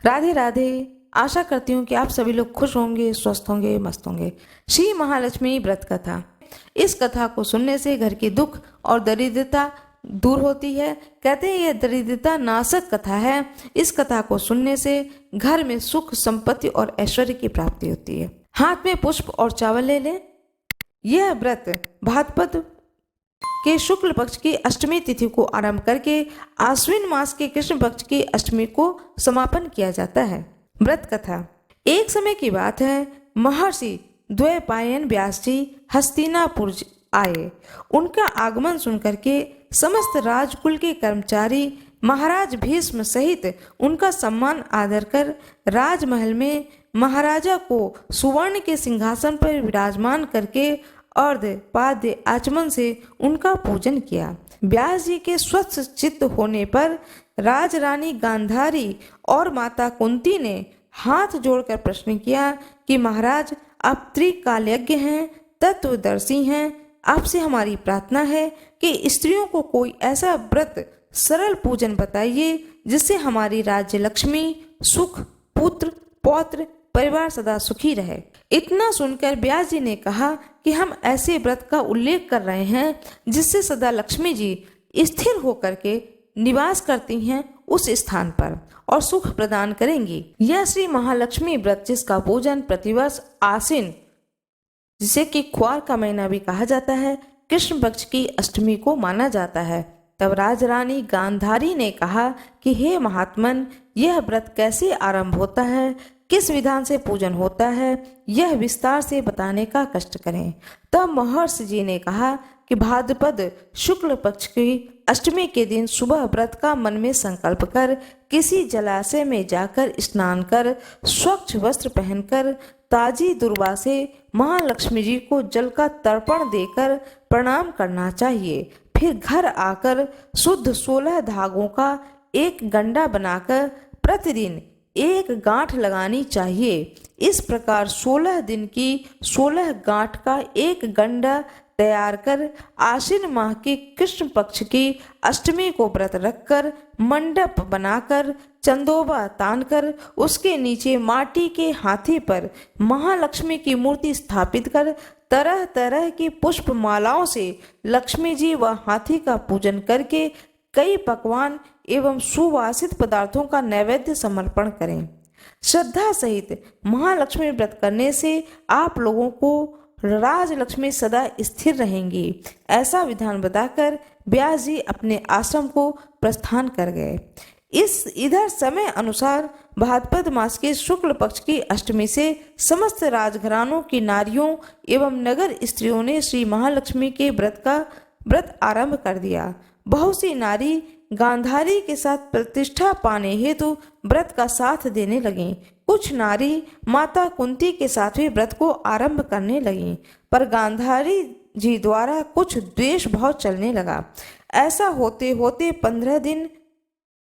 राधे राधे। आशा करती हूँ कि आप सभी लोग खुश होंगे, स्वस्थ होंगे, मस्त होंगे। श्री महालक्ष्मी व्रत कथा। इस कथा को सुनने से घर के दुख और दरिद्रता दूर होती है। कहते हैं यह दरिद्रता नाशक कथा है। इस कथा को सुनने से घर में सुख, संपत्ति और ऐश्वर्य की प्राप्ति होती है। हाथ में पुष्प और चावल ले लें। यह व्रत भाद्रपद के शुक्ल पक्ष की अष्टमी तिथि को आरंभ करके आश्विन मास के कृष्ण पक्ष की अष्टमी को समापन किया जाता है। व्रत कथा। एक समय की बात है, महर्षि द्वैपायन व्यास जी हस्तिनापुर आए। उनका आगमन सुनकर के समस्त राजकुल के कर्मचारी महाराज भीष्म सहित उनका सम्मान आदर कर राजमहल में महाराजा को सुवर्ण के सिंहासन पर विराजमान करके अर्ध पाद्य आचमन से उनका पूजन किया। व्यास जी के स्वस्थ चित्त होने पर राजरानी गांधारी और माता कुंती ने हाथ जोड़कर प्रश्न किया कि महाराज, आप त्रिकालज्ञ हैं, तत्वदर्शी हैं। आपसे हमारी प्रार्थना है कि स्त्रियों को कोई ऐसा व्रत, सरल पूजन बताइए जिससे हमारी राज्य लक्ष्मी, सुख, पुत्र, पौत्र, परिवार सदा सुखी रहे। इतना सुनकर व्यास जी ने कहा कि हम ऐसे व्रत का उल्लेख कर रहे हैं जिससे सदा लक्ष्मी जी स्थिर होकर के निवास करती हैं उस स्थान पर और सुख प्रदान करेंगी। यह श्री महालक्ष्मी व्रत, जिसका पूजन प्रतिवर्ष आश्विन, जिसे कि क्वार का महीना भी कहा जाता है, कृष्ण पक्ष की अष्टमी को माना जाता है। तब राजरानी गांधारी ने कहा कि हे महात्मन, यह व्रत कैसे आरंभ होता है, किस विधान से पूजन होता है, यह विस्तार से बताने का कष्ट करें। तब महर्षि जी ने कहा कि भाद्रपद शुक्ल पक्ष की अष्टमी के दिन सुबह व्रत का मन में संकल्प कर किसी जलाशय में जाकर स्नान कर स्वच्छ वस्त्र पहनकर ताजी दुर्वा से महालक्ष्मी जी को जल का तर्पण देकर प्रणाम करना चाहिए। फिर घर आकर शुद्ध 16 धागों का एक गंडा बनाकर प्रतिदिन एक गांठ लगानी चाहिए। इस प्रकार 16 दिन की 16 गांठ का एक गंडा तैयार कर आश्विन माह के कृष्ण पक्ष की अष्टमी को व्रत रखकर मंडप बनाकर चंदोबा तानकर उसके नीचे माटी के हाथी पर महालक्ष्मी की मूर्ति स्थापित कर तरह तरह की पुष्प मालाओं से लक्ष्मी जी व हाथी का पूजन करके कई पकवान एवं सुवासित पदार्थों का नैवेद्य समर्पण करें। श्रद्धा सहित महालक्ष्मी व्रत करने से आप लोगों को राजलक्ष्मी सदा स्थिर रहेंगी। ऐसा विधान बताकर व्यास जी अपने आश्रम को प्रस्थान कर गए। इधर समय अनुसार भाद्रपद मास के शुक्ल पक्ष की अष्टमी से समस्त राजघरानों की नारियों एवं नगर स्त्रियों ने श्री महालक्ष्मी के व्रत आरंभ कर दिया। बहुत सी नारी गांधारी के साथ प्रतिष्ठा पाने हेतु व्रत का साथ देने लगीं। कुछ नारी माता कुंती के साथ भी व्रत को आरंभ करने लगीं, पर गांधारी जी द्वारा कुछ द्वेष भाव चलने लगा। ऐसा होते होते 15 दिन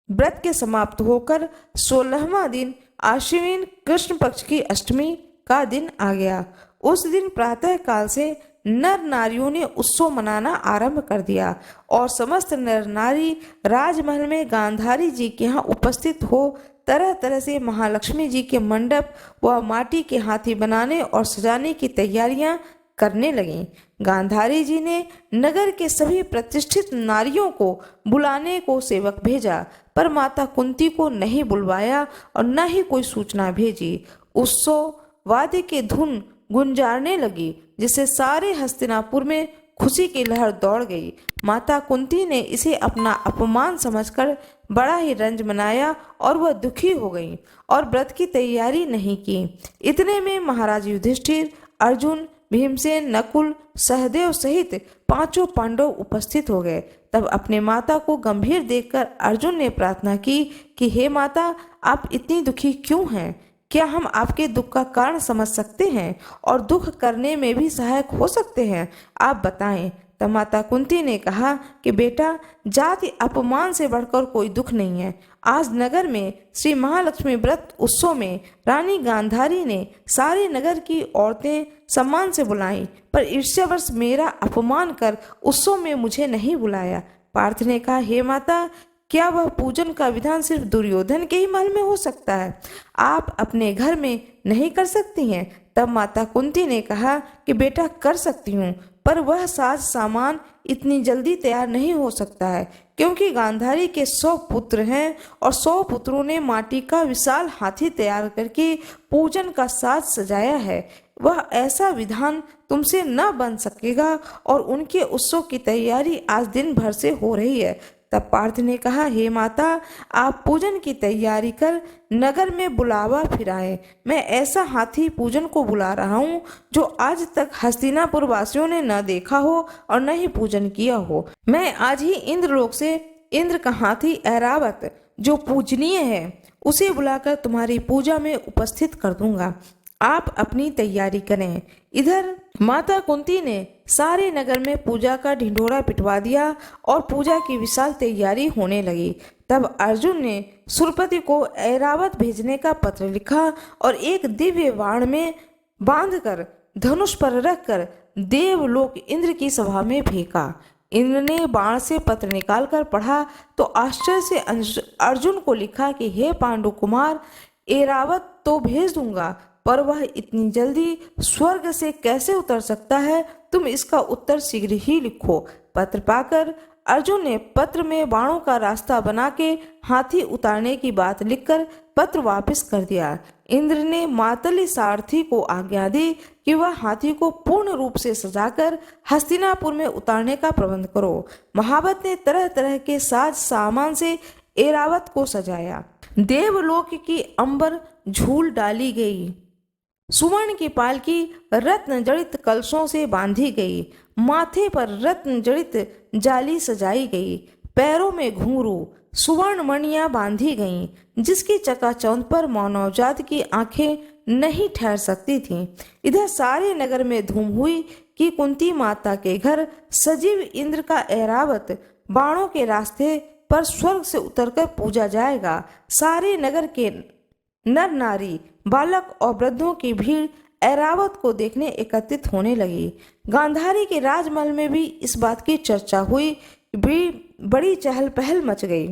व्रत के समाप्त होकर 16वां दिन आश्विन कृष्ण पक्ष की अष्टमी का दिन आ गया। उस दिन प्रातः काल से नर नारियों ने उत्सव मनाना आरंभ कर दिया और समस्त नर नारी राजमहल में गांधारी जी के यहाँ उपस्थित हो तरह तरह से महालक्ष्मी जी के मंडप व माटी के हाथी बनाने और सजाने की तैयारियां करने लगीं। गांधारी जी ने नगर के सभी प्रतिष्ठित नारियों को बुलाने को सेवक भेजा, पर माता कुंती को नहीं बुलवाया और न ही कोई सूचना भेजी। उत्सव वाद्य के धुन गुंजारने लगी, जिससे सारे हस्तिनापुर में खुशी की लहर दौड़ गई। माता कुंती ने इसे अपना अपमान समझकर बड़ा ही रंज मनाया और वह दुखी हो गई और व्रत की तैयारी नहीं की। इतने में महाराज युधिष्ठिर, अर्जुन, भीमसेन, नकुल, सहदेव सहित 5 पांडव उपस्थित हो गए। तब अपने माता को गंभीर देखकर अर्जुन ने प्रार्थना की कि हे माता, आप इतनी दुखी क्यों हैं? क्या हम आपके दुख का कारण समझ सकते हैं और दुख करने में भी सहायक हो सकते हैं? आप बताएं। तब माता कुंती ने कहा कि बेटा, जाति अपमान से बढ़कर कोई दुख नहीं है। आज नगर में श्री महालक्ष्मी व्रत उत्सव में रानी गांधारी ने सारे नगर की औरतें सम्मान से बुलाई, पर ईर्ष्यावश मेरा अपमान कर उत्सव में मुझे नहीं बुलाया। पार्थ ने कहा, हे माता, क्या वह पूजन का विधान सिर्फ दुर्योधन के ही महल में हो सकता है? आप अपने घर में नहीं कर सकती हैं? तब माता कुंती ने कहा कि बेटा कर सकती हूँ, पर वह साज सामान इतनी जल्दी तैयार नहीं हो सकता है, क्योंकि गांधारी के 100 पुत्र हैं और 100 पुत्रों ने माटी का विशाल हाथी तैयार करके पूजन का साज सजाया है। वह ऐसा विधान तुमसे न बन सकेगा और उनके उत्सव की तैयारी आज दिन भर से हो रही है। तब पार्थ ने कहा, हे माता, आप पूजन की तैयारी कर नगर में बुलावा फिराए। मैं ऐसा हाथी पूजन को बुला रहा हूँ जो आज तक हस्तिनापुर वासियों ने न देखा हो और न ही पूजन किया हो। मैं आज ही इंद्रलोक से इंद्र का हाथी ऐरावत, जो पूजनीय है, उसे बुलाकर तुम्हारी पूजा में उपस्थित कर दूंगा। आप अपनी तैयारी करें। इधर माता कुंती ने सारे नगर में पूजा का ढिंढोरा पिटवा दिया और पूजा की विशाल तैयारी होने लगी। तब अर्जुन ने सुरपति को ऐरावत भेजने का पत्र लिखा और एक दिव्य बाण में बांधकर धनुष पर रखकर देवलोक इंद्र की सभा में फेंका। इंद्र ने बाण से पत्र निकालकर पढ़ा तो आश्चर्य से अर्जुन को लिखा कि हे पांडु कुमार, ऐरावत तो भेज दूंगा, पर वह इतनी जल्दी स्वर्ग से कैसे उतर सकता है? तुम इसका उत्तर शीघ्र ही लिखो। पत्र पाकर अर्जुन ने पत्र में बाणों का रास्ता बना के हाथी उतारने की बात लिखकर पत्र वापस कर दिया। इंद्र ने मातली सारथी को आज्ञा दी कि वह हाथी को पूर्ण रूप से सजाकर हस्तिनापुर में उतारने का प्रबंध करो। महावत ने तरह तरह के साज सामान से ऐरावत को सजाया। देवलोक की अंबर झूल डाली गई। सुवर्ण की पालकी रत्न जड़ित कलशों से बांधी गई। माथे पर रत्न जड़ित जाली सजाई गई। पैरों में घुंघरू सुवर्ण मणियां बांधी गईं, जिसकी चकाचौंध पर मानवजात की आंखें नहीं ठहर सकती थीं। इधर सारे नगर में धूम हुई कि कुंती माता के घर सजीव इंद्र का ऐरावत बाणों के रास्ते पर स्वर्ग से उतरकर पूजा जाएगा। सारे नगर के नर नारी, बालक और वृद्धों की भीड़ ऐरावत को देखने एकत्रित होने लगी। गांधारी के राजमहल में भी इस बात की चर्चा हुई। बड़ी चहल पहल मच गई।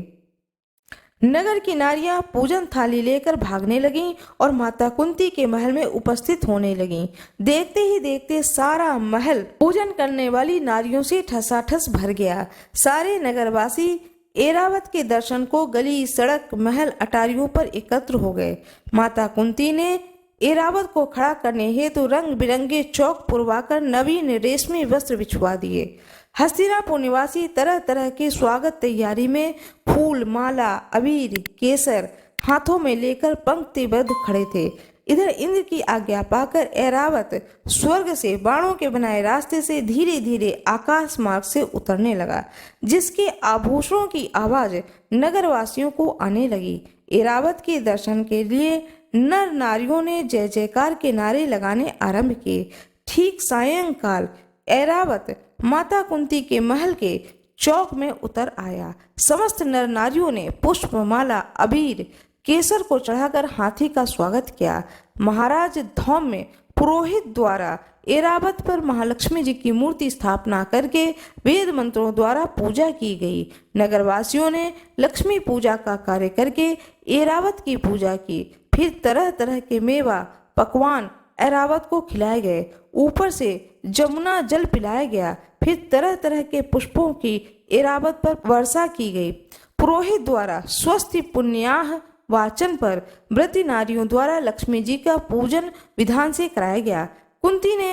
नगर की नारियां पूजन थाली लेकर भागने लगीं और माता कुंती के महल में उपस्थित होने लगीं। देखते ही देखते सारा महल पूजन करने वाली नारियों से ठसाठस भर गया। सारे नगरवासी ऐरावत के दर्शन को गली, सड़क, महल, अटारियों पर एकत्र हो गए। माता कुंती ने ऐरावत को खड़ा करने हेतु रंग बिरंगे चौक पुरवाकर नवीन रेशमी वस्त्र बिछवा दिए। हस्तिनापुर निवासी तरह तरह की स्वागत तैयारी में फूल, माला, अबीर, केसर हाथों में लेकर पंक्तिबद्ध खड़े थे। इधर इंद्र की आज्ञा पाकर ऐरावत स्वर्ग से बाणों के बनाए रास्ते से धीरे धीरे आकाश मार्ग से उतरने लगा, जिसके आभूषणों की आवाज नगरवासियों को आने लगी। ऐरावत के दर्शन के लिए नर नारियों ने जय जयकार के नारे लगाने आरंभ किए। ठीक सायंकाल ऐरावत माता कुंती के महल के चौक में उतर आया। समस्त नर नारियों ने पुष्प, माला, अबीर, केसर को चढ़ाकर हाथी का स्वागत किया। महाराज धौम में पुरोहित द्वारा ऐरावत पर महालक्ष्मी जी की मूर्ति स्थापना करके वेद मंत्रों द्वारा पूजा की गई। नगरवासियों ने लक्ष्मी पूजा का कार्य करके ऐरावत की पूजा की। फिर तरह तरह के मेवा, पकवान ऐरावत को खिलाए गए। ऊपर से जमुना जल पिलाया गया। फिर तरह तरह के पुष्पों की ऐरावत पर वर्षा की गई। पुरोहित द्वारा स्वस्ति पुण्याह वाचन पर व्रती नारियों द्वारा लक्ष्मी जी का पूजन विधान से कराया गया। कुंती ने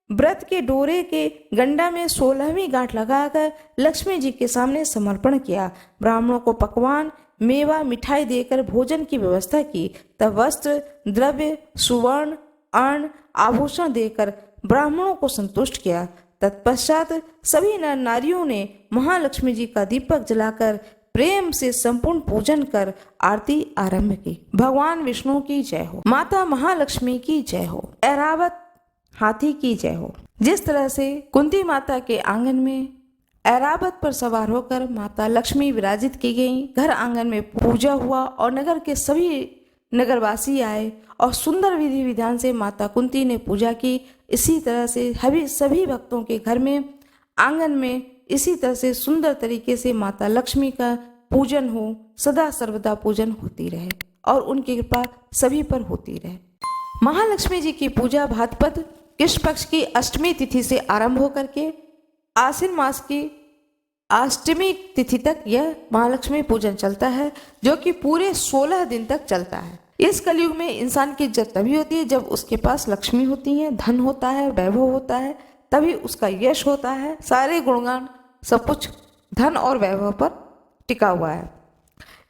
व्रत के डोरे के गंडा में 16वीं गांठ लगाकर लक्ष्मी जी के सामने समर्पण किया। ब्राह्मणों को पकवान, मेवा, मिठाई देकर भोजन की व्यवस्था की। तब वस्त्र, द्रव्य, सुवर्ण, अन्न, आभूषण देकर ब्राह्मणों को संतुष्ट किया। तत्पश्चात सभी नर नारियों ने महालक्ष्मी जी का दीपक जलाकर प्रेम से संपूर्ण पूजन कर आरती आरंभ की। भगवान विष्णु की जय हो, माता महालक्ष्मी की जय हो, ऐरावत हाथी की जय हो। जिस तरह से कुंती माता के आंगन में ऐरावत पर सवार होकर माता लक्ष्मी विराजित की गई, घर आंगन में पूजा हुआ और नगर के सभी नगरवासी आए और सुंदर विधि विधान से माता कुंती ने पूजा की। इसी तरह से सभी भक्तों के घर में, आंगन में इसी तरह से सुंदर तरीके से माता लक्ष्मी का पूजन हो, सदा सर्वदा पूजन होती रहे और उनकी कृपा सभी पर होती रहे। महालक्ष्मी जी की पूजा भाद्रपद कृष्ण पक्ष की अष्टमी तिथि से आरंभ होकर के आश्विन मास की अष्टमी तिथि तक यह महालक्ष्मी पूजन चलता है, जो कि पूरे 16 दिन तक चलता है। इस कलयुग में इंसान की इज्जत तभी होती है जब उसके पास लक्ष्मी होती है, धन होता है, वैभव होता है, तभी उसका यश होता है। सारे गुणगान सब कुछ धन और वैभव पर टिका हुआ है।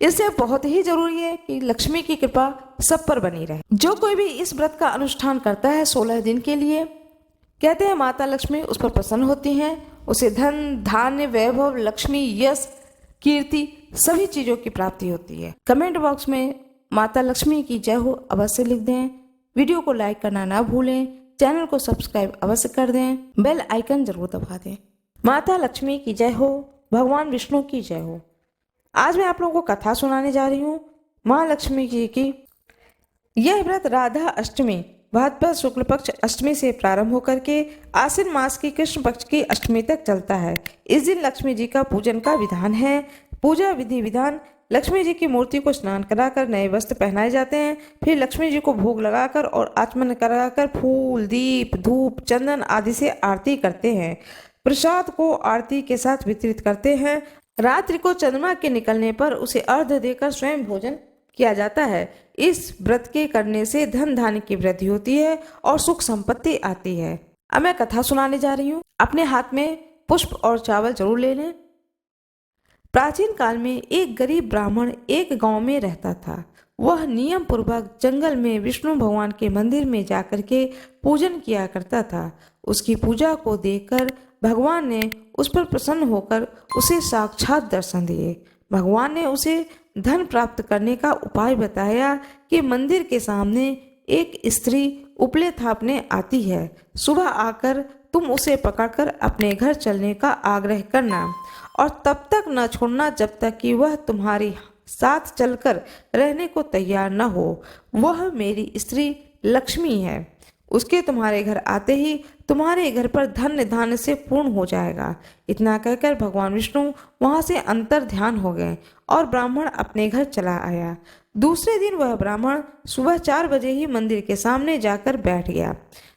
इससे बहुत ही जरूरी है कि लक्ष्मी की कृपा सब पर बनी रहे। जो कोई भी इस व्रत का अनुष्ठान करता है 16 दिन के लिए, कहते हैं माता लक्ष्मी उस पर प्रसन्न होती हैं, उसे धन, धान्य, वैभव, लक्ष्मी, यश, कीर्ति सभी चीजों की प्राप्ति होती है। कमेंट बॉक्स में माता लक्ष्मी की जय हो अवश्य लिख दें। वीडियो को लाइक करना ना भूलें, चैनल को सब्सक्राइब अवश्य कर दें, बेल आइकन जरूर दबा दें। माता लक्ष्मी की जय हो, भगवान विष्णु की जय हो। आज मैं आप लोगों को कथा सुनाने जा रही हूँ महालक्ष्मी जी की। यह व्रत राधा अष्टमी भाद्रपद शुक्ल पक्ष अष्टमी से प्रारंभ होकर के आश्विन मास की कृष्ण पक्ष की अष्टमी तक चलता है। इस दिन लक्ष्मी जी का पूजन का विधान है। पूजा विधि विधान: लक्ष्मी जी की मूर्ति को स्नान कराकर नए वस्त्र पहनाए जाते हैं। फिर लक्ष्मी जी को भोग लगाकर और आचमन कराकर फूल, दीप, धूप, चंदन आदि से आरती करते हैं। प्रसाद को आरती के साथ वितरित करते हैं। रात्रि को चंद्रमा के निकलने पर उसे अर्घ्य देकर स्वयं भोजन किया जाता है। इस व्रत के करने से धन धान्य की वृद्धि होती है और सुख संपत्ति आती है। अब मैं कथा सुनाने जा रही हूँ। अपने हाथ में पुष्प और चावल जरूर ले लें। प्राचीन काल में एक गरीब ब्राह्मण एक गांव में रहता था। वह नियम पूर्वक जंगल में विष्णु भगवान के मंदिर में जाकर के पूजन किया करता था। उसकी पूजा को देखकर भगवान ने उस पर प्रसन्न होकर उसे साक्षात दर्शन दिए। भगवान ने उसे धन प्राप्त करने का उपाय बताया कि मंदिर के सामने एक स्त्री उपले थापने आती है। सुबह आकर तुम उसे पकड़कर अपने घर चलने का आग्रह करना और तब तक न छोड़ना जब तक कि वह तुम्हारी साथ चलकर रहने को तैयार न हो। वह मेरी स्त्री लक्ष्मी है। उसके तुम्हारे घर आते ही तुम्हारे घर पर धन धान्य से पूर्ण हो जाएगा। इतना कहकर भगवान विष्णु वहां से अंतर ध्यान हो गए और ब्राह्मण अपने घर चला आया। दूसरे दिन वह ब्राह्मण सुबह 4 बजे ही मंदिर के सामने जाकर बैठ गया।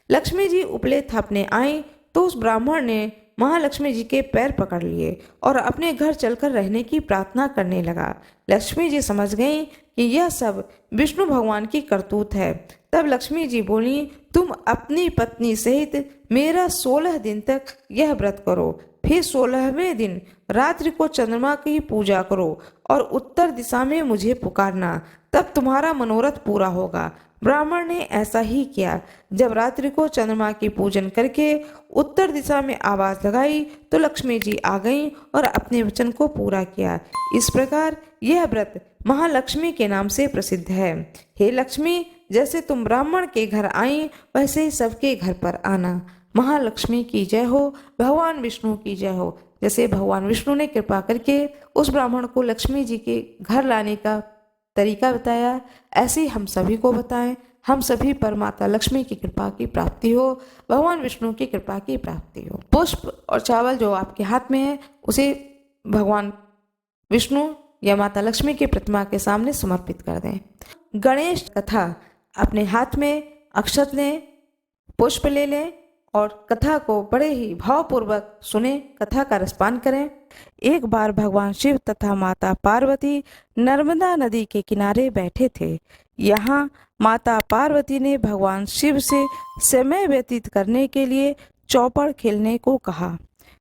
लक्ष्मी जी उपले थापने आई तो उस ब्राह्मण ने महालक्ष्मी जी के पैर पकड़ लिए और अपने घर चलकर रहने की प्रार्थना करने लगा। लक्ष्मी जी समझ गईं कि यह सब विष्णु भगवान की करतूत है। तब लक्ष्मी जी बोली, तुम अपनी पत्नी सहित मेरा 16 दिन तक यह व्रत करो। फिर 16वें दिन रात्रि को चंद्रमा की पूजा करो और उत्तर दिशा में मुझे पुकारना, तब तुम्हारा मनोरथ पूरा होगा। ब्राह्मण ने ऐसा ही किया। जब रात्रि को चंद्रमा की पूजन करके उत्तर दिशा में आवाज लगाई तो लक्ष्मी जी आ गईं और अपने वचन को पूरा किया। इस प्रकार यह व्रत महालक्ष्मी के नाम से प्रसिद्ध है। हे लक्ष्मी, जैसे तुम ब्राह्मण के घर आई वैसे ही सबके घर पर आना। महालक्ष्मी की जय हो, भगवान विष्णु की जय हो। जैसे भगवान विष्णु ने कृपा करके उस ब्राह्मण को लक्ष्मी जी के घर लाने का तरीका बताया, ऐसे हम सभी को बताएं। हम सभी पर माता लक्ष्मी की कृपा की प्राप्ति हो, भगवान विष्णु की कृपा की प्राप्ति हो। पुष्प और चावल जो आपके हाथ में है उसे भगवान विष्णु या माता लक्ष्मी की प्रतिमा के सामने समर्पित कर दें। गणेश कथा: अपने हाथ में अक्षत लें, पुष्प ले लें और कथा को बड़े ही भावपूर्वक सुने, कथा का रसपान करें। एक बार भगवान शिव तथा माता पार्वती नर्मदा नदी के किनारे बैठे थे। यहाँ माता पार्वती ने भगवान शिव से समय व्यतीत करने के लिए चौपड़ खेलने को कहा।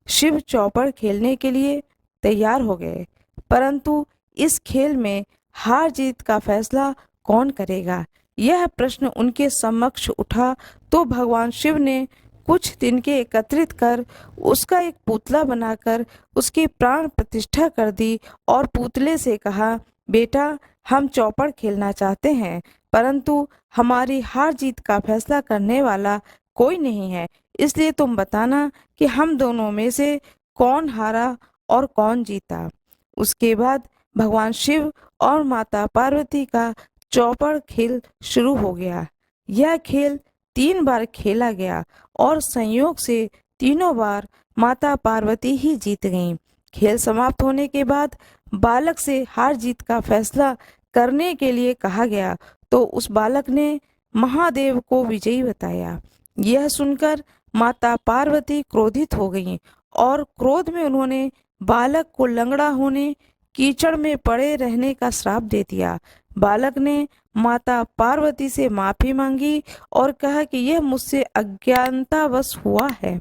शिव चौपड़ खेलने के लिए तैयार हो गए, परंतु इस खेल में हार जीत का फैसला कौन करेगा, यह प्रश्न उनके समक्ष उठा तो भगवान शिव ने कुछ तिनके एकत्रित कर उसका एक पुतला बनाकर उसकी प्राण प्रतिष्ठा कर दी और पुतले से कहा, बेटा, हम चौपड़ खेलना चाहते हैं, परंतु हमारी हार जीत का फैसला करने वाला कोई नहीं है, इसलिए तुम बताना कि हम दोनों में से कौन हारा और कौन जीता। उसके बाद भगवान शिव और माता पार्वती का चौपड़ खेल शुरू हो गया। यह खेल 3 बार खेला गया और संयोग से तीनों बार माता पार्वती ही जीत गईं। खेल समाप्त होने के बाद बालक से हार जीत का फैसला करने के लिए कहा गया तो उस बालक ने महादेव को विजयी बताया। यह सुनकर माता पार्वती क्रोधित हो गईं और क्रोध में उन्होंने बालक को लंगड़ा होने, कीचड़ में पड़े रहने का श्राप दे दिया। बालक ने माता पार्वती से माफी मांगी और कहा कि यह मुझसे अज्ञानतावश हुआ है,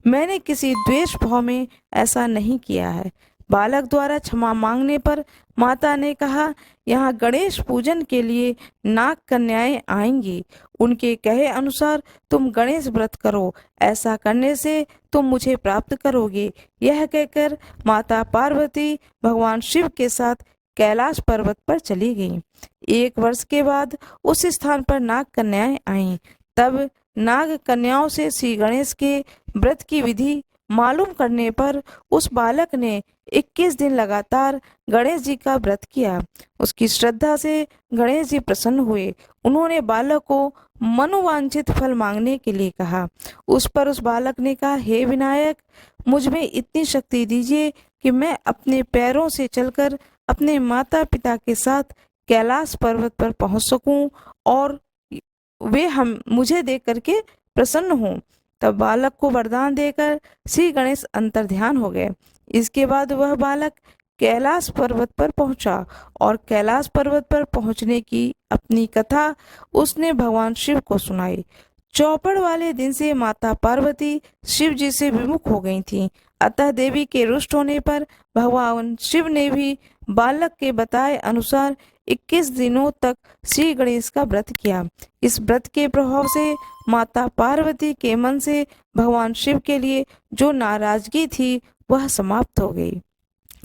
मैंने किसी द्वेष भाव में ऐसा नहीं किया है। बालक द्वारा क्षमा मांगने पर माता ने कहा, यहाँ गणेश पूजन के लिए नाग कन्याएं आएंगी, उनके कहे अनुसार तुम गणेश व्रत करो, ऐसा करने से तुम मुझे प्राप्त करोगे। यह कहकर माता पार्वती भगवान शिव के साथ कैलाश पर्वत पर चली गईं। 1 वर्ष के बाद उस स्थान पर नाग कन्याएं आईं। तब नाग कन्याओं से श्री गणेश के व्रत की विधि मालूम करने पर उस बालक ने 21 दिन लगातार गणेश जी का व्रत किया। उसकी श्रद्धा से गणेश जी प्रसन्न हुए। उन्होंने बालक को मनोवांछित फल मांगने के लिए कहा। उस पर उस बालक ने कहा, हे विनायक, मुझ में इतनी शक्ति दीजिए कि मैं अपने पैरों से चलकर अपने माता पिता के साथ कैलाश पर्वत पर पहुंच सकूं और वे हम मुझे देख करके प्रसन्न हों। तब बालक को वरदान देकर श्री गणेश अंतर्ध्यान हो गए। इसके बाद वह बालक कैलाश पर्वत पर पहुंचा और कैलाश पर्वत पर पहुंचने की अपनी कथा उसने भगवान शिव को सुनाई। चौपड़ वाले दिन से माता पार्वती शिव जी से विमुख हो गई थीं। अतः देवी के रुष्ट होने पर भगवान शिव ने भी बालक के बताए अनुसार 21 दिनों तक श्री गणेश का व्रत किया। इस व्रत के प्रभाव से माता पार्वती के मन से भगवान शिव के लिए जो नाराजगी थी वह समाप्त हो गई।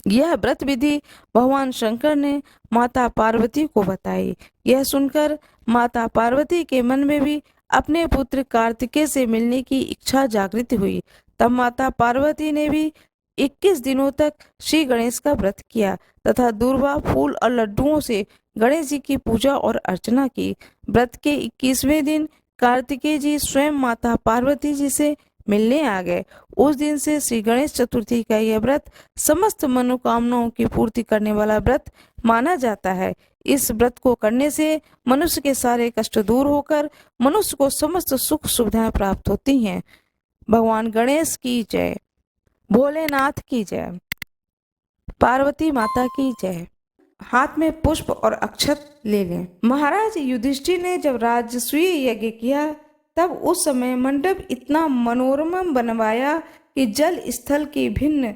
यह व्रत विधि भगवान शंकर ने माता पार्वती को बताई। यह सुनकर माता पार्वती के मन में भी अपने पुत्र कार्तिकेय से मिलने की इच्छा जागृत हुई। तब माता पार्वती ने भी 21 दिनों तक श्री गणेश का व्रत किया तथा दूर्वा, फूल और लड्डुओं से गणेश जी की पूजा और अर्चना की। व्रत के 21वें दिन कार्तिकेय जी स्वयं माता पार्वती जी से मिलने आ गए। उस दिन से श्री गणेश चतुर्थी का यह व्रत समस्त मनोकामनाओं की पूर्ति करने वाला व्रत माना जाता है। इस व्रत को करने से मनुष्य के सारे कष्ट दूर होकर मनुष्य को समस्त सुख सुविधाएं प्राप्त होती हैं। भगवान गणेश की जय, भोलेनाथ की जय, पार्वती माता की जय। हाथ में पुष्प और अक्षत ले लें। महाराज युधिष्ठिर ने जब राजसूय यज्ञ किया तब उस समय मंडप इतना मनोरम बनवाया कि जल स्थल की भिन्न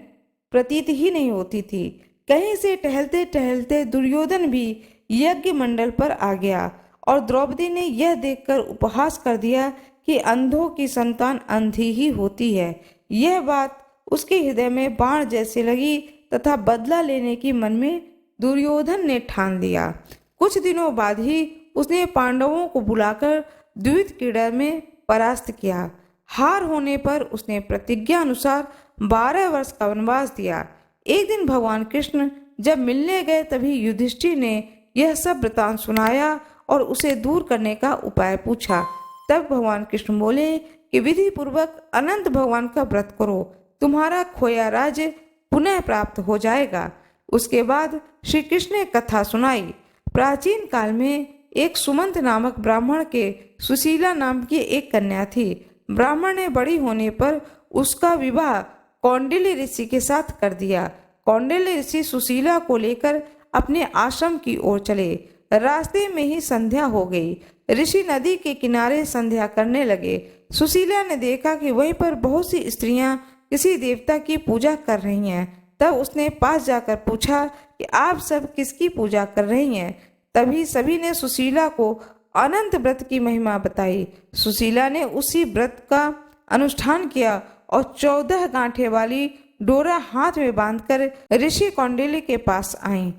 प्रतीत ही नहीं होती थी। कहीं से टहलते टहलते दुर्योधन भी यज्ञ मंडल पर आ गया और द्रौपदी ने यह देखकर उपहास कर दिया कि अंधों की संतान अंधी ही होती है। यह बात उसके हृदय में बाण जैसे लगी तथा बदला लेने की मन में दुर्योधन ने ठान लिया। कुछ दिनों बाद ही उसने पांडवों को बुलाकर द्विविध क्रीड़ा में परास्त किया। हार होने पर उसने प्रतिज्ञा अनुसार 12 वर्ष का वनवास दिया। एक दिन भगवान कृष्ण जब मिलने गए तभी युधिष्ठिर ने यह सब वृतांत सुनाया और उसे दूर करने का उपाय पूछा। तब भगवान कृष्ण बोले कि विधि पूर्वक अनंत भगवान का व्रत करो, तुम्हारा खोया राज्य पुनः प्राप्त हो जाएगा। उसके बाद श्री कृष्ण ने कथा सुनाई। प्राचीन काल में एक सुमंत नामक ब्राह्मण के सुशीला नाम की एक कन्या थी। ब्राह्मण ने बड़ी होने पर उसका विवाह कौंडिल्य ऋषि के साथ कर दिया। कौंडिल्य ऋषि सुशीला को लेकर अपने आश्रम की ओर चले। रास्ते में ही संध्या हो गई। ऋषि नदी के किनारे संध्या करने लगे। सुशीला ने देखा कि वहीं पर बहुत सी स्त्रियां किसी देवता की पूजा कर रही हैं। तब उसने पास जाकर पूछा कि आप सब किसकी पूजा कर रही हैं। तभी सभी ने सुशीला को अनंत व्रत की महिमा बताई। सुशीला ने उसी व्रत का अनुष्ठान किया और 14 गांठे वाली डोरा हाथ में बांधकर ऋषि कौंडिल्य के पास आई।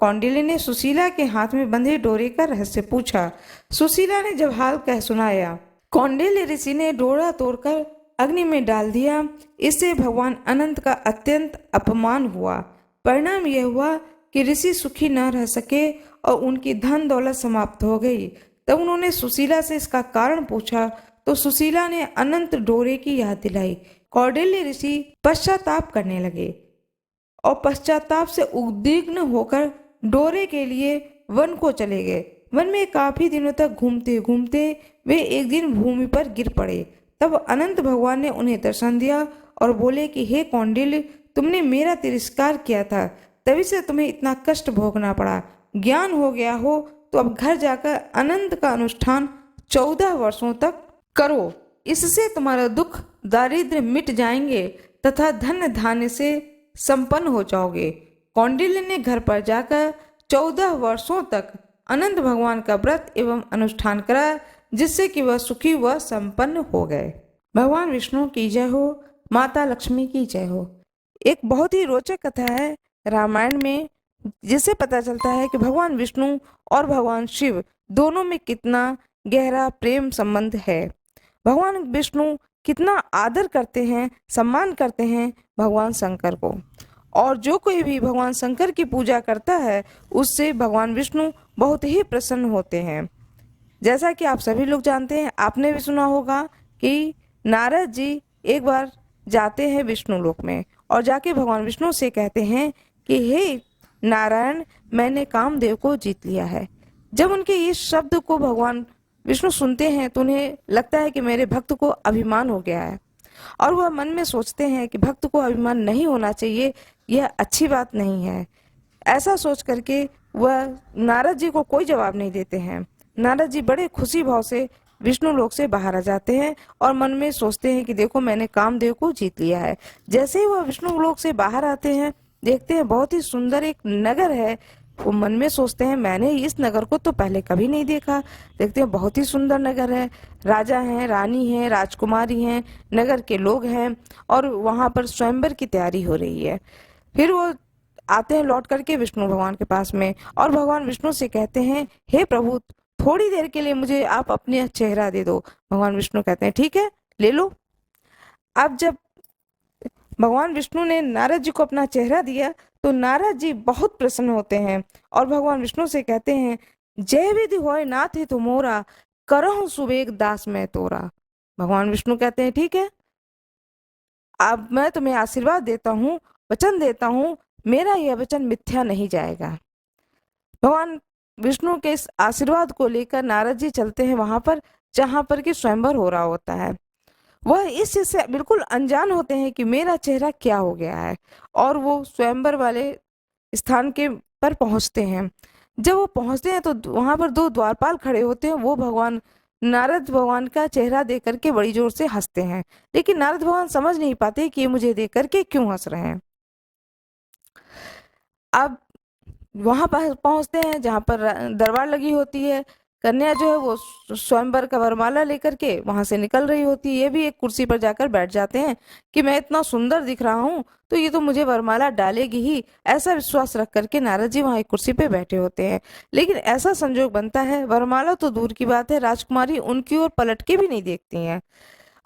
कौंडिल्य ने सुशीला के हाथ में बंधे डोरे का रहस्य पूछा। सुशीला ने जब हाल कह सुनाया, कौंडिल्य ऋषि ने डोरा तोड़कर अग्नि में डाल दिया। इससे भगवान अनंत का अत्यंत अपमान हुआ। परिणाम यह हुआ कि ऋषि सुखी न रह सके और उनकी धन दौलत समाप्त हो गई। तब उन्होंने सुशीला से इसका कारण पूछा तो सुशीला ने अनंत डोरे की याद दिलाई। कौंडिल्य ऋषि पश्चाताप करने लगे और पश्चाताप से उद्विग्न होकर डोरे के लिए वन को चले गए। वन में काफी दिनों तक घूमते घूमते वे एक दिन भूमि पर गिर पड़े। तब अनंत भगवान ने उन्हें दर्शन दिया और बोले कि हे कौंडिल्य, तुमने मेरा तिरस्कार किया था, तभी से तुम्हें इतना कष्ट भोगना पड़ा। ज्ञान हो गया हो तो अब घर जाकर अनंत का अनुष्ठान 14 वर्षों तक करो। इससे तुम्हारा दुख दारिद्र्य मिट जाएंगे तथा धन धान्य से संपन्न हो जाओगे। कौंडिल्य ने घर पर जाकर 14 वर्षों तक अनंत भगवान का व्रत एवं अनुष्ठान करा, जिससे कि वह सुखी व संपन्न हो गए। भगवान विष्णु की जय हो, माता लक्ष्मी की जय हो। एक बहुत ही रोचक कथा है रामायण में, जिससे पता चलता है कि भगवान विष्णु और भगवान शिव दोनों में कितना गहरा प्रेम संबंध है। भगवान विष्णु कितना आदर करते हैं, सम्मान करते हैं भगवान शंकर को, और जो कोई भी भगवान शंकर की पूजा करता है उससे भगवान विष्णु बहुत ही प्रसन्न होते हैं। जैसा कि आप सभी लोग जानते हैं, आपने भी सुना होगा कि नारद जी एक बार जाते हैं विष्णु लोक में और जाके भगवान विष्णु से कहते हैं कि हे नारायण, मैंने कामदेव को जीत लिया है। जब उनके इस शब्द को भगवान विष्णु सुनते हैं तो उन्हें लगता है कि मेरे भक्त को अभिमान हो गया है, और वह मन में सोचते हैं कि भक्त को अभिमान नहीं होना चाहिए, यह अच्छी बात नहीं है। ऐसा सोच करके वह नारद जी को कोई जवाब नहीं देते हैं। नारद जी बड़े खुशी भाव से विष्णु लोक से बाहर आ जाते हैं और मन में सोचते हैं कि देखो मैंने कामदेव को जीत लिया है। जैसे ही वह विष्णु लोक से बाहर आते हैं, देखते हैं बहुत ही सुंदर एक नगर है। वो मन में सोचते हैं मैंने इस नगर को तो पहले कभी नहीं देखा। देखते हैं बहुत ही सुंदर नगर है, राजा हैं, रानी हैं, राजकुमारी हैं, नगर के लोग हैं, और वहां पर स्वयंवर की तैयारी हो रही है। फिर वो आते हैं लौट करके विष्णु भगवान के पास में, और भगवान विष्णु से कहते हैं हे प्रभु, थोड़ी देर के लिए मुझे आप अपने चेहरा दे दो। भगवान विष्णु कहते हैं ठीक है, ले लो। अब जब भगवान विष्णु ने नारद जी को अपना चेहरा दिया तो नारद जी बहुत प्रसन्न होते हैं और भगवान विष्णु से कहते हैं जय विधि होय नाथ ही तुमोरा, करहु सुबेग दास मैं तोरा। भगवान विष्णु कहते हैं ठीक है, अब मैं तुम्हें आशीर्वाद देता हूँ, वचन देता हूँ, मेरा यह वचन मिथ्या नहीं जाएगा। भगवान विष्णु के इस आशीर्वाद को लेकर नारद जी चलते हैं वहां पर जहां पर कि स्वयंवर हो रहा होता है। वह इस चीज से बिल्कुल अनजान होते हैं कि मेरा चेहरा क्या हो गया है, और वो स्वयंवर वाले स्थान के पर पहुंचते हैं। जब वो पहुंचते हैं तो वहां पर दो द्वारपाल खड़े होते हैं। वो भगवान नारद भगवान का चेहरा देख करके बड़ी जोर से हंसते हैं, लेकिन नारद भगवान समझ नहीं पाते कि ये मुझे देख करके क्यों हंस रहे हैं। अब वहां पर पहुंचते हैं जहां पर दरबार लगी होती है। कन्या जो है वो स्वयंवर का वरमाला लेकर के वहां से निकल रही होती है। ये भी एक कुर्सी पर जाकर बैठ जाते हैं कि मैं इतना सुंदर दिख रहा हूँ तो ये तो मुझे वरमाला डालेगी ही, ऐसा विश्वास रख करके नारद जी वहां एक कुर्सी पे बैठे होते हैं। लेकिन ऐसा संजोग बनता है, वरमाला तो दूर की बात है, राजकुमारी उनकी ओर पलट के भी नहीं देखती हैं,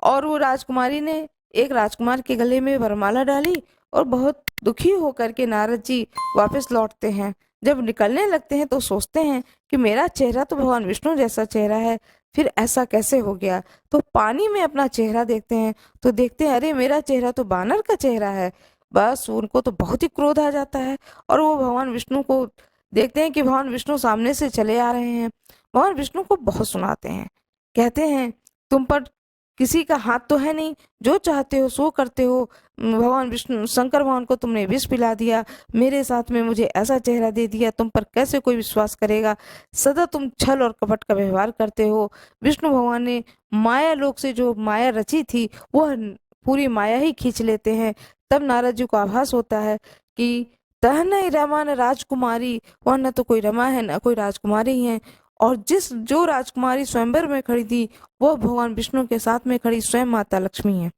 और वो राजकुमारी ने एक राजकुमार के गले में वरमाला डाली और बहुत दुखी होकर के नारद जी वापस लौटते हैं। जब निकलने लगते हैं तो सोचते हैं कि मेरा चेहरा तो भगवान विष्णु जैसा चेहरा है, फिर ऐसा कैसे हो गया। तो पानी में अपना चेहरा देखते हैं तो देखते हैं अरे मेरा चेहरा तो बानर का चेहरा है। बस उनको तो बहुत ही क्रोध आ जाता है और वो भगवान विष्णु को देखते हैं कि भगवान विष्णु सामने से चले आ रहे हैं। भगवान विष्णु को बहुत सुनाते हैं, कहते हैं तुम पर किसी का हाथ तो है नहीं, जो चाहते हो सो करते हो। भगवान विष्णु शंकर भगवान को तुमने विष पिला दिया, मेरे साथ में मुझे ऐसा चेहरा दे दिया, तुम पर कैसे कोई विश्वास करेगा। सदा तुम छल और कपट का व्यवहार करते हो। विष्णु भगवान ने माया लोक से जो माया रची थी वह पूरी माया ही खींच लेते हैं। तब नारद जी को आभास होता है कि तह नहीं रमा न राजकुमारी, वह न तो कोई रमा है न कोई राजकुमारी है, और जो राजकुमारी स्वयंवर में खड़ी थी वह भगवान विष्णु के साथ में खड़ी स्वयं माता लक्ष्मी है।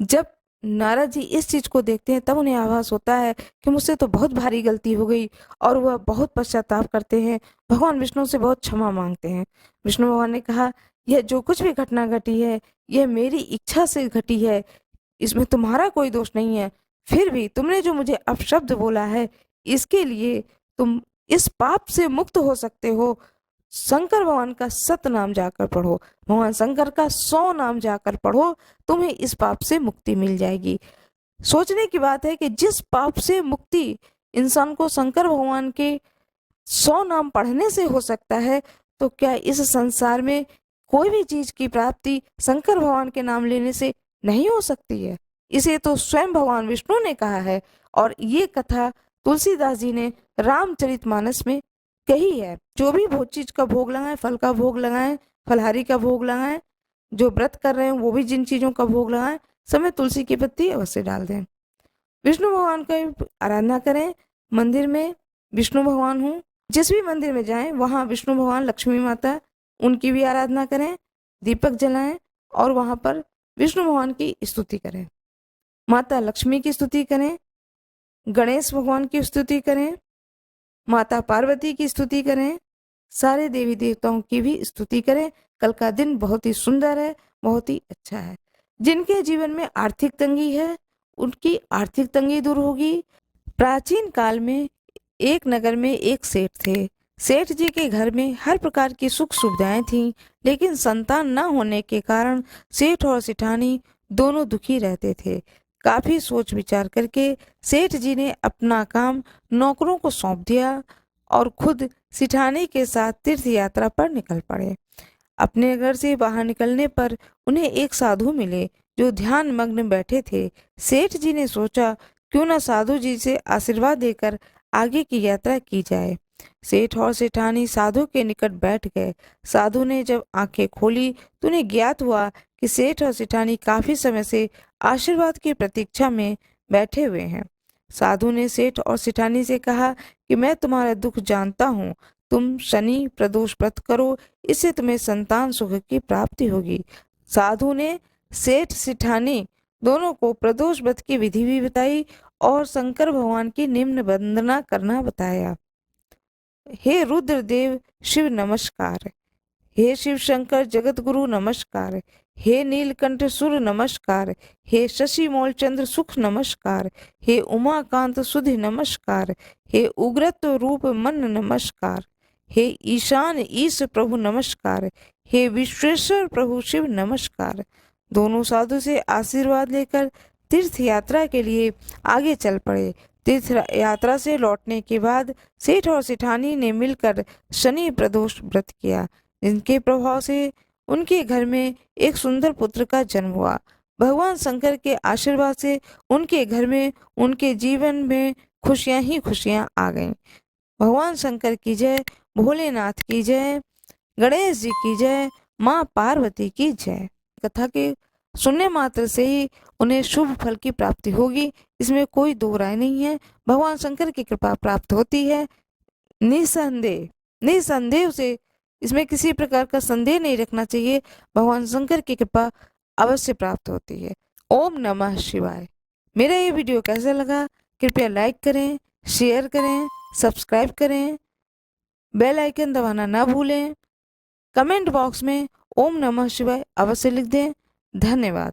जब नारद जी इस चीज को देखते हैं तब उन्हें आभास होता है कि मुझसे तो बहुत भारी गलती हो गई, और वह बहुत पश्चाताप करते हैं, भगवान विष्णु से बहुत क्षमा मांगते हैं। विष्णु भगवान ने कहा यह जो कुछ भी घटना घटी है यह मेरी इच्छा से घटी है, इसमें तुम्हारा कोई दोष नहीं है। फिर भी तुमने जो मुझे अपशब्द बोला है इसके लिए तुम इस पाप से मुक्त हो सकते हो। शंकर भगवान का 7 नाम जाकर पढ़ो, भगवान शंकर का 100 नाम जाकर पढ़ो, तुम्हें इस पाप से मुक्ति मिल जाएगी। सोचने की बात है कि जिस पाप से मुक्ति इंसान को शंकर भगवान के 100 नाम पढ़ने से हो सकता है, तो क्या इस संसार में कोई भी चीज की प्राप्ति शंकर भगवान के नाम लेने से नहीं हो सकती है? इसे तो स्वयं भगवान विष्णु ने कहा है, और ये कथा तुलसीदास जी ने रामचरितमानस में कही है। जो भी भोग चीज का भोग लगाएं, फल का भोग लगाएं, फलहारी का भोग लगाएं, जो व्रत कर रहे हैं वो भी जिन चीजों का भोग लगाएं, समय तुलसी की पत्ती अवश्य डाल दें। विष्णु भगवान का आराधना करें। मंदिर में विष्णु भगवान हूँ, जिस भी मंदिर में जाएं वहां विष्णु भगवान, लक्ष्मी माता, उनकी भी आराधना करें, दीपक जलाएं और वहां पर विष्णु भगवान की स्तुति करें, माता लक्ष्मी की स्तुति करें, गणेश भगवान की स्तुति करें, माता पार्वती की स्तुति करें, सारे देवी देवताओं की भी स्तुति करें। कल का दिन बहुत ही सुंदर है, बहुत ही अच्छा है। जिनके जीवन में आर्थिक तंगी है, उनकी आर्थिक तंगी दूर होगी। प्राचीन काल में एक नगर में एक सेठ थे। सेठ जी के घर में हर प्रकार की सुख सुविधाएं थीं, लेकिन संतान न होने के कारण सेठ और सेठानी दोनों दुखी रहते थे। काफी सोच विचार करके सेठ जी ने अपना काम नौकरों को सौंप दिया और खुद सिठानी के साथ तीर्थ यात्रा पर निकल पड़े। अपने घर से बाहर निकलने पर उन्हें एक साधु मिले जो ध्यान मग्न बैठे थे। सेठ जी ने सोचा क्यों न साधु जी से आशीर्वाद देकर आगे की यात्रा की जाए। सेठ और सेठानी साधु के निकट बैठ गए। साधु ने जब आंखें खोली तो उन्हें ज्ञात हुआ कि सेठ और सेठानी काफी समय से आशीर्वाद की प्रतीक्षा में बैठे हुए हैं। साधु ने सेठ और सेठानी से कहा कि मैं तुम्हारा दुख जानता हूँ, तुम शनि प्रदोष व्रत करो, इससे तुम्हें संतान सुख की प्राप्ति होगी। साधु ने सेठ सेठानी दोनों को प्रदोष व्रत की विधि भी बताई और शंकर भगवान की निम्न वंदना करना बताया। हे रुद्रदेव शिव नमस्कार, हे शिव शंकर जगत गुरु नमस्कार, हे नीलकंठ सुर नमस्कार, हे शशि मौलचंद्र सुख नमस्कार, हे उमाकांत सुधि नमस्कार, हे उग्रत रूप मन नमस्कार, हे ईशान ईश प्रभु नमस्कार, हे विश्वेश्वर प्रभु शिव नमस्कार। दोनों साधु से आशीर्वाद लेकर तीर्थ यात्रा के लिए आगे चल पड़े। तीर्थ यात्रा से लौटने के बाद सेठ और सेठानी ने मिलकर शनि प्रदोष व्रत किया, जिनके प्रभाव से उनके घर में एक सुंदर पुत्र का जन्म हुआ। भगवान शंकर के आशीर्वाद से उनके घर में, उनके जीवन में खुशियां ही खुशियां आ गईं। भगवान शंकर की जय, भोलेनाथ की जय, गणेश जी की जय, माँ पार्वती की जय। कथा के सुनने मात्र से ही उन्हें शुभ फल की प्राप्ति होगी, इसमें कोई दो राय नहीं है। भगवान शंकर की कृपा प्राप्त होती है, निसंदेह, निसंदेह से इसमें किसी प्रकार का संदेह नहीं रखना चाहिए। भगवान शंकर की कृपा अवश्य प्राप्त होती है। ओम नमः शिवाय। मेरा ये वीडियो कैसा लगा कृपया लाइक करें, शेयर करें, सब्सक्राइब करें, बेल आइकन दबाना ना भूलें। कमेंट बॉक्स में ओम नमः शिवाय अवश्य लिख दें। धन्यवाद।